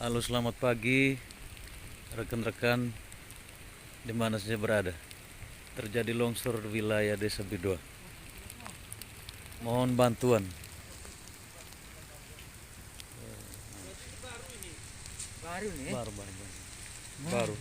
Halo, selamat pagi rekan-rekan di mana saja berada. Terjadi longsor di wilayah Desa Bidua. Mohon bantuan. Baru nih. Baru.